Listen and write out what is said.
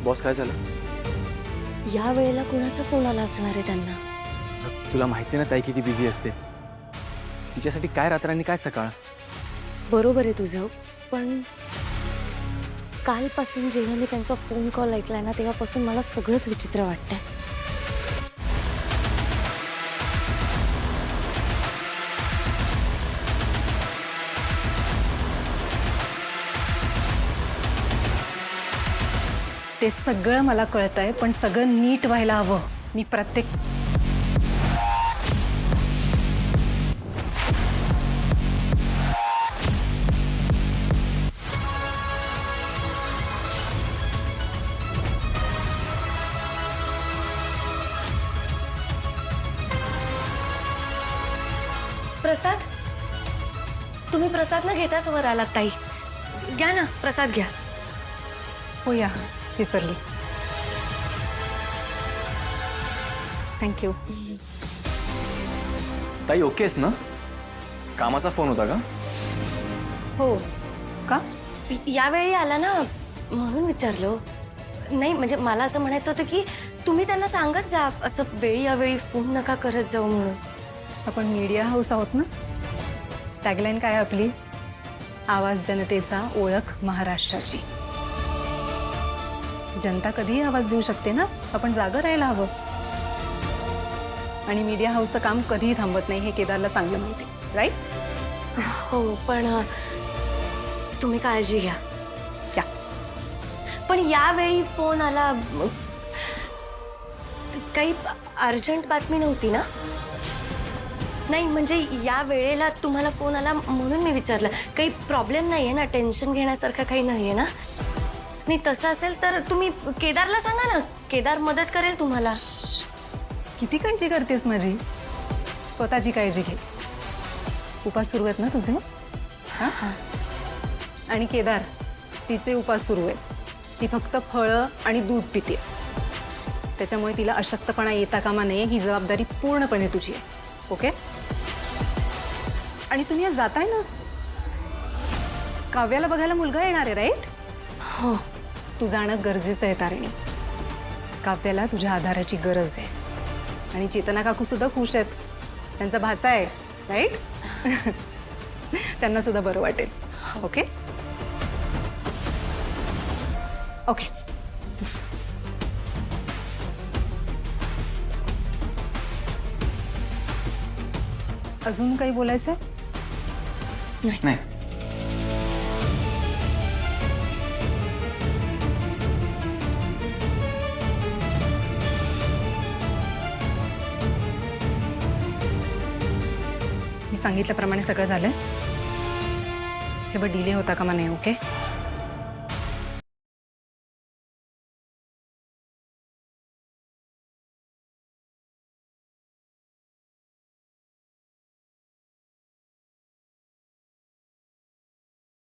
Boss काय झालं? या वेळेला कोणाचा फोन आला असणार आहे त्यांना? तुला माहिती ना ताई किती बिझी असते. तिच्यासाठी काय रात्र आणि काय सकाळ. बरोबर आहे तुझं, पण कालपासून जेव्हा मी त्यांचा फोन कॉल ऐकलाय ना तेव्हापासून मला सगळंच विचित्र वाटतंय. ते सगळं मला कळतंय, पण सगळं नीट व्हायला हवं. मी प्रत्येक प्रसाद, तुम्ही प्रसाद न घेताच वर आलात ताई. घ्या ना प्रसाद घ्या. हो या विसरली. थँक्यू. ताई ओकेस ना? कामाचा फोन होता का? हो का? यावेळी आला ना म्हणून विचारलं. नाही म्हणजे मला असं म्हणायचं होतं की तुम्ही त्यांना सांगत जा असं वेळी अवेळी फोन नका करत जाऊ म्हणून. आपण मीडिया हाऊस आहोत ना. टॅगलाईन काय आपली? आवाज जनतेचा, ओळख महाराष्ट्राची. जनता कधीही आवाज देऊ शकते ना. आपण जागं राहायला हवं. आणि मीडिया हाऊसचं काम कधीही थांबत नाही हे केदारला चांगलं माहिती, राईट? हो पण तुम्ही काळजी घ्या. क्या? पण यावेळी फोन आला काही अर्जंट बातमी नव्हती ना? नाही म्हणजे या वेळेला तुम्हाला फोन आला म्हणून मी विचारलं. काही प्रॉब्लेम नाही आहे ना? टेन्शन घेण्यासारखं काही नाही आहे ना? नाही तसं असेल तर तुम्ही केदारला सांगा ना. केदार मदत करेल तुम्हाला. किती काळजी करतेस माझी? स्वतःची काळजी घे. उपास सुरू आहेत ना तुझे? हां. आणि केदार, तिचे उपास सुरू आहेत. ती फक्त फळं आणि दूध पिते. त्याच्यामुळे तिला अशक्तपणा येता कामा नये. ही जबाबदारी पूर्णपणे तुझी आहे. ओके? आणि तुम्ही आज जाताय ना? काव्याला बघायला मुलगा येणार आहे, राईट? हो. तू जाणं गरजेचं आहे तारिणी. काव्याला तुझ्या आधाराची गरज आहे. आणि चेतना काकू सुद्धा खुश आहेत. त्यांचा भाचा आहे, राईट? त्यांना सुद्धा बरं वाटेल. Okay okay. अजून काही बोलायचं? नाही. मी सांगितल्याप्रमाणे सगळं झालं. हे बघ, डिले होता कामा नाही. ओके?